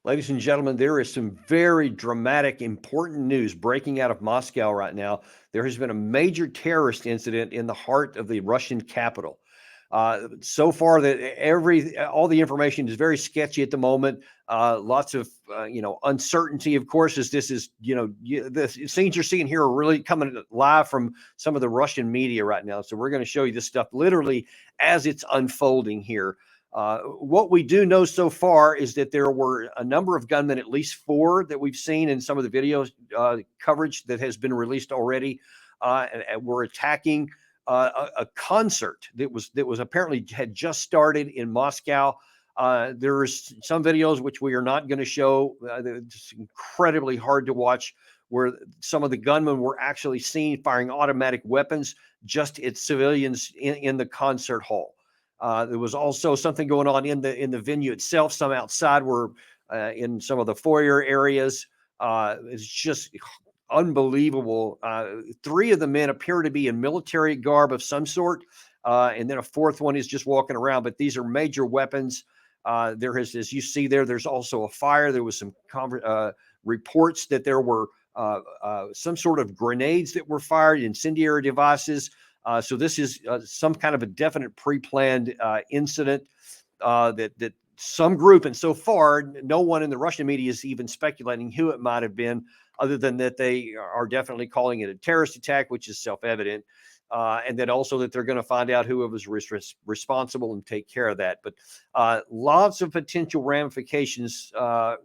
Ladies and gentlemen, there is some very dramatic, important news breaking out of Moscow right now. There has been a major terrorist incident in the heart of the Russian capital. So far, that all the information is very sketchy at the moment. Lots of uncertainty, of course, as this is the scenes you're seeing here are really coming live from some of the Russian media right now. So we're going to show you this stuff literally as it's unfolding here. What we do know so far is that there were a number of gunmen, at least four that we've seen in some of the video coverage that has been released already, and were attacking a concert that was apparently had just started in Moscow. There's some videos which we are not going to show. It's incredibly hard to watch, where some of the gunmen were actually seen firing automatic weapons just at civilians in the concert hall. There was also something going on in the venue itself. Some outside were in some of the foyer areas. It's just unbelievable. Three of the men appear to be in military garb of some sort, and then a fourth one is just walking around. But these are major weapons. There is, as you see there, there's also a fire. There was some reports that there were some sort of grenades that were fired, incendiary devices. So this is some kind of a definite pre-planned incident that some group, and so far, no one in the Russian media is even speculating who it might have been, other than that they are definitely calling it a terrorist attack, which is self-evident, and then also that they're going to find out who was responsible and take care of that. But lots of potential ramifications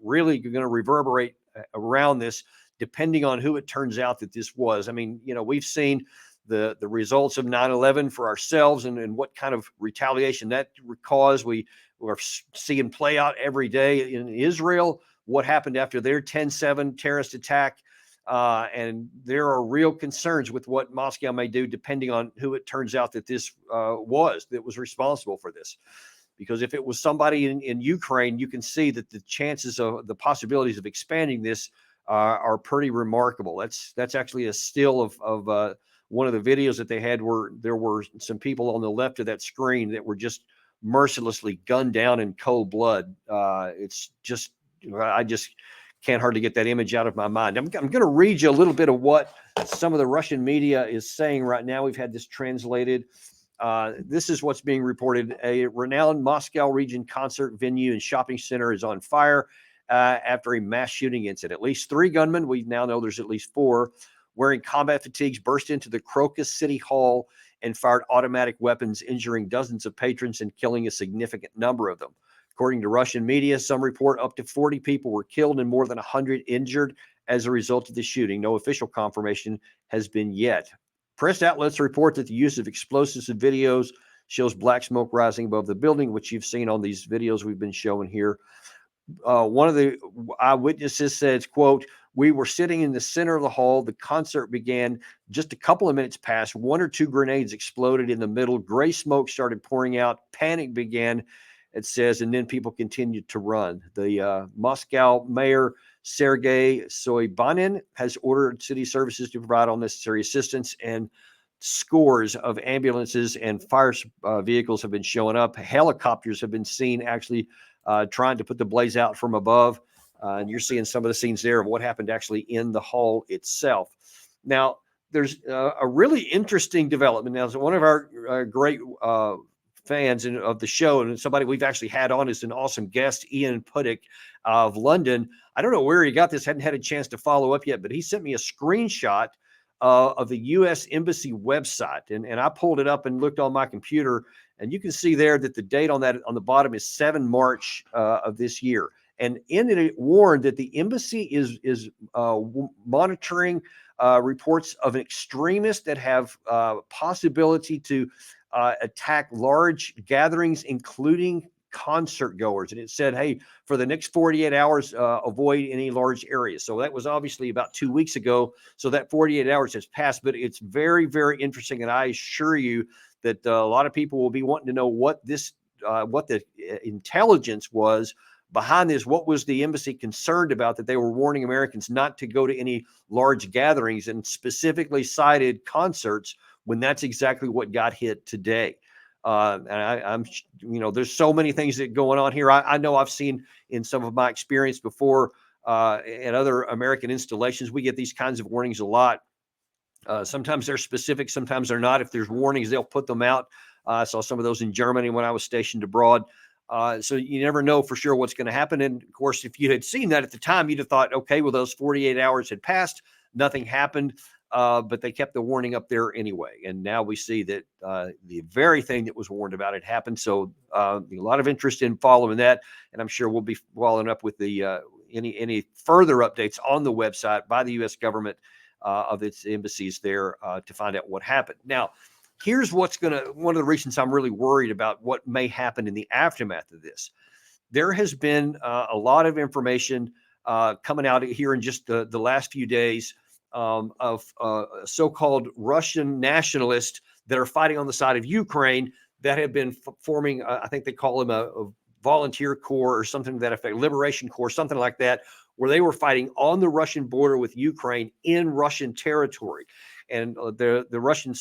really going to reverberate around this, depending on who it turns out that this was. I mean, we've seen the results of 9/11 for ourselves, and what kind of retaliation that caused. We're seeing play out every day in Israel. What happened after their 10/7 terrorist attack? And there are real concerns with what Moscow may do, depending on who it turns out that this was responsible for this. Because if it was somebody in Ukraine, you can see that the chances of the possibilities of expanding this are pretty remarkable. That's actually a still of one of the videos that they had, where there were some people on the left of that screen that were just mercilessly gunned down in cold blood. It's just, I just can't hardly get that image out of my mind. I'm going to read you a little bit of what some of the Russian media is saying right now. We've had this translated. This is what's being reported. A renowned Moscow region concert venue and shopping center is on fire after a mass shooting incident. At least three gunmen, we now know there's at least four, wearing combat fatigues, burst into the Crocus City Hall and fired automatic weapons, injuring dozens of patrons and killing a significant number of them. According to Russian media, some report up to 40 people were killed and more than 100 injured as a result of the shooting. No official confirmation has been yet. Press outlets report that the use of explosives in videos shows black smoke rising above the building, which you've seen on these videos we've been showing here. One of the eyewitnesses says, quote, "We were sitting in the center of the hall. The concert began. Just a couple of minutes passed. One or two grenades exploded in the middle. Gray smoke started pouring out. Panic began," it says, and then people continued to run. The Moscow mayor, Sergei Sobyanin, has ordered city services to provide all necessary assistance, and scores of ambulances and fire vehicles have been showing up. Helicopters have been seen actually trying to put the blaze out from above. And you're seeing some of the scenes there of what happened actually in the hall itself. Now, there's a really interesting development. Now, so one of our great fans of the show, and somebody we've actually had on is an awesome guest, Ian Puttick of London. I don't know where he got this, hadn't had a chance to follow up yet, but he sent me a screenshot of the U.S. Embassy website. And I pulled it up and looked on my computer, and you can see there that the date on that on the bottom is 7 March of this year. And in it warned that the embassy is monitoring reports of an extremist that have possibility to attack large gatherings, including concert goers. And it said, hey, for the next 48 hours, avoid any large areas. So that was obviously about 2 weeks ago. So that 48 hours has passed, but it's very, very interesting. And I assure you that a lot of people will be wanting to know what this, what the intelligence was behind this. What was the embassy concerned about, that they were warning Americans not to go to any large gatherings, and specifically cited concerts when that's exactly what got hit today. I'm, there's so many things that going on here. I know I've seen in some of my experience before at other American installations, we get these kinds of warnings a lot. Sometimes they're specific, sometimes they're not. If there's warnings, they'll put them out. I saw some of those in Germany when I was stationed abroad. So you never know for sure what's going to happen. And of course, if you had seen that at the time, you'd have thought, okay, well, those 48 hours had passed, nothing happened. But they kept the warning up there anyway. And now we see that the very thing that was warned about had happened. So a lot of interest in following that. And I'm sure we'll be following up with the any further updates on the website by the U.S. government of its embassies there to find out what happened. Now, here's one of the reasons I'm really worried about what may happen in the aftermath of this. There has been a lot of information coming out here in just the last few days of so-called Russian nationalists that are fighting on the side of Ukraine that have been forming, I think they call them a volunteer corps or something to that effect, Liberation Corps, something like that, where they were fighting on the Russian border with Ukraine in Russian territory. And the Russian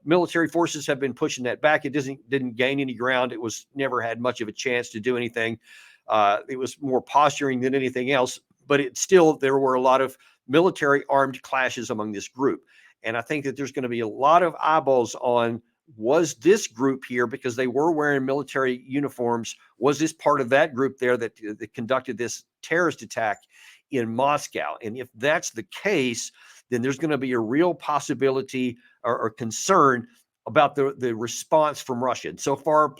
military forces have been pushing that back. It didn't gain any ground. It was never had much of a chance to do anything. It was more posturing than anything else. But there were a lot of military armed clashes among this group. And I think that there's going to be a lot of eyeballs on, was this group here, because they were wearing military uniforms, was this part of that group there that conducted this terrorist attack in Moscow? And if that's the case, then there's going to be a real possibility or concern about the response from Russia. And so far,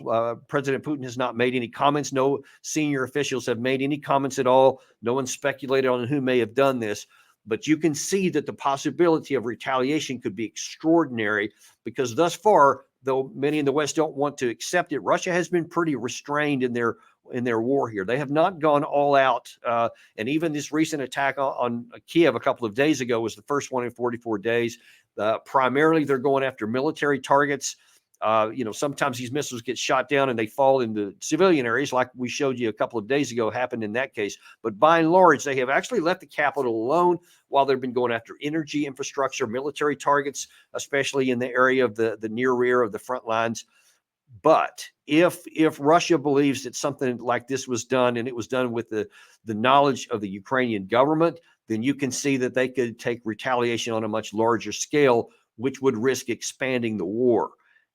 President Putin has not made any comments. No senior officials have made any comments at all. No one speculated on who may have done this. But you can see that the possibility of retaliation could be extraordinary, because thus far, though many in the West don't want to accept it, Russia has been pretty restrained in their war here. They have not gone all out. And even this recent attack on Kiev a couple of days ago was the first one in 44 days. Primarily, they're going after military targets. Sometimes these missiles get shot down and they fall into civilian areas, like we showed you a couple of days ago happened in that case. But by and large, they have actually left the capital alone while they've been going after energy infrastructure, military targets, especially in the area of the near rear of the front lines. But if Russia believes that something like this was done, and it was done with the knowledge of the Ukrainian government, then you can see that they could take retaliation on a much larger scale, which would risk expanding the war.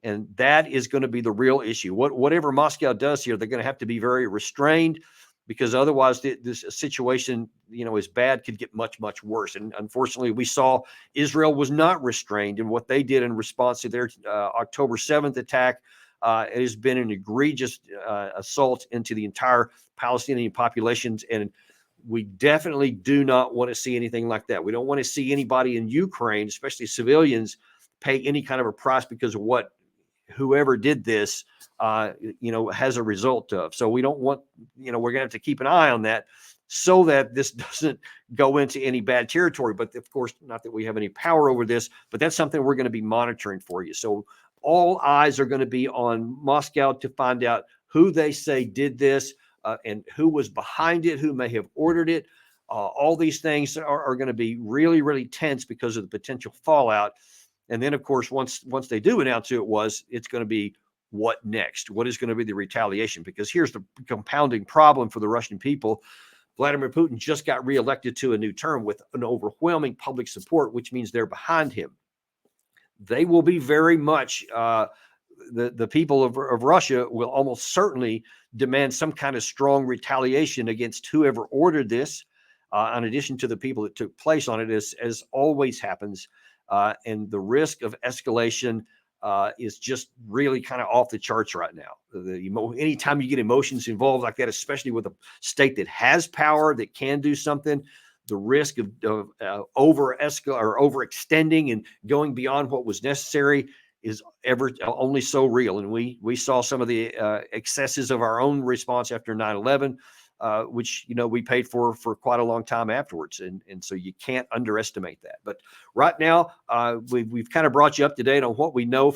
And that is going to be the real issue. Whatever Moscow does here, they're going to have to be very restrained, because otherwise this situation, is bad, could get much, much worse. And unfortunately, we saw Israel was not restrained in what they did in response to their October 7th attack. It has been an egregious assault into the entire Palestinian populations. And we definitely do not want to see anything like that. We don't want to see anybody in Ukraine, especially civilians, pay any kind of a price because of what whoever did this, has a result of. So we don't want, we're going to have to keep an eye on that so that this doesn't go into any bad territory. But of course, not that we have any power over this, but that's something we're going to be monitoring for you. So all eyes are going to be on Moscow to find out who they say did this and who was behind it, who may have ordered it. All these things are going to be really, really tense because of the potential fallout. And then, of course, once they do announce who it's going to be what next? What is going to be the retaliation? Because here's the compounding problem for the Russian people. Vladimir Putin just got reelected to a new term with an overwhelming public support, which means they're behind him. They will be very much, the people of Russia will almost certainly demand some kind of strong retaliation against whoever ordered this, in addition to the people that took place on it, as always happens. And the risk of escalation is just really kind of off the charts right now. Anytime you get emotions involved like that, especially with a state that has power, that can do something, the risk of overextending and going beyond what was necessary is only so real. And we saw some of the excesses of our own response after 9/11. Which, we paid for quite a long time afterwards. And so you can't underestimate that. But right now, we've kind of brought you up to date on what we know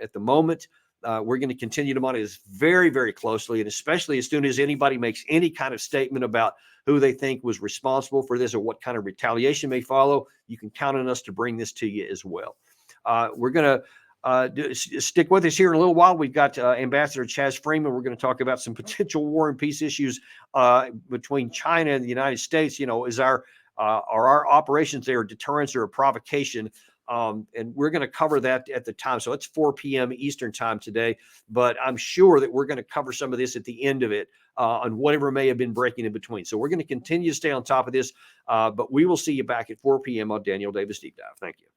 at the moment. We're going to continue to monitor this very, very closely. And especially as soon as anybody makes any kind of statement about who they think was responsible for this or what kind of retaliation may follow, you can count on us to bring this to you as well. We're going to Stick with us here in a little while. We've got Ambassador Chaz Freeman. We're going to talk about some potential war and peace issues between China and the United States. Is are our operations there a deterrence or a provocation? And we're going to cover that at the time. So it's 4 p.m. Eastern time today, but I'm sure that we're going to cover some of this at the end of it on whatever may have been breaking in between. So we're going to continue to stay on top of this, but we will see you back at 4 p.m. on Daniel Davis Deep Dive. Thank you.